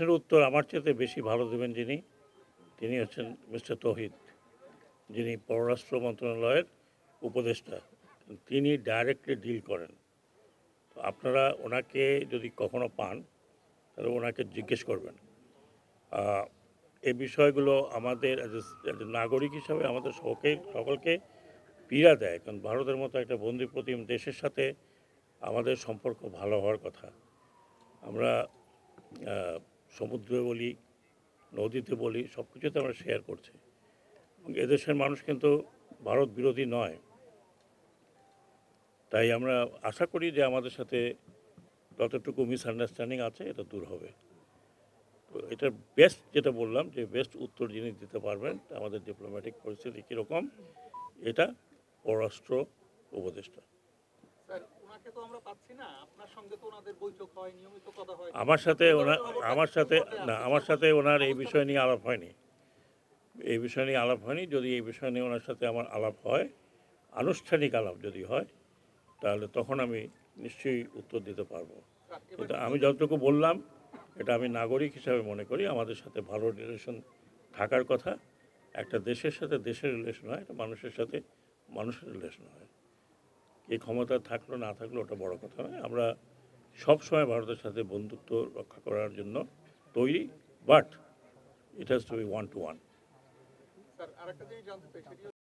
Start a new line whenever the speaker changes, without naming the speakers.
প্রশ্নের উত্তর আমার চেয়ে বেশি ভালো দেবেন যিনি, তিনি হচ্ছেন মিস্টার তৌহিদ, যিনি পররাষ্ট্র মন্ত্রণালয়ের উপদেষ্টা। তিনি ডাইরেক্টলি ডিল করেন। তো আপনারা ওনাকে যদি কখনো পান তাহলে ওনাকে জিজ্ঞেস করবেন। এই বিষয়গুলো আমাদের নাগরিক হিসাবে আমাদের সকলকে পীড়া দেয়, কারণ ভারতের মতো একটা বন্ধুপ্রতিম দেশের সাথে আমাদের সম্পর্ক ভালো হওয়ার কথা। আমরা সমুদ্রে বলি, নদীতে বলি, সব কিছুতে আমরা শেয়ার করছি। এদেশের মানুষ কিন্তু ভারত বিরোধী নয়, তাই আমরা আশা করি যে আমাদের সাথে যতটুকু মিসআন্ডারস্ট্যান্ডিং আছে এটা দূর হবে। তো এটার বেস্ট যেটা বললাম যে বেস্ট উত্তর যিনি দিতে পারবেন আমাদের ডিপ্লোম্যাটিক পরিস্থিতি কীরকম, এটা পররাষ্ট্র উপদেষ্টা। আমার সাথে ওনার এই বিষয় নিয়ে আলাপ হয়নি। যদি এই বিষয় নিয়ে ওনার সাথে আমার আলাপ হয়, আনুষ্ঠানিক আলাপ যদি হয়, তাহলে তখন আমি নিশ্চয়ই উত্তর দিতে পারবো। কিন্তু আমি যতটুকু বললাম, এটা আমি নাগরিক হিসাবে মনে করি আমাদের সাথে ভালো রিলেশন থাকার কথা। একটা দেশের সাথে দেশের রিলেশন হয়, একটা মানুষের সাথে মানুষের রিলেশন হয়। এই ক্ষমতা থাকলো না থাকলো ওটা বড় কথা নয়। আমরা সবসময় ভারতের সাথে বন্ধুত্ব রক্ষা করার জন্য তৈরি, but it has to be one to one.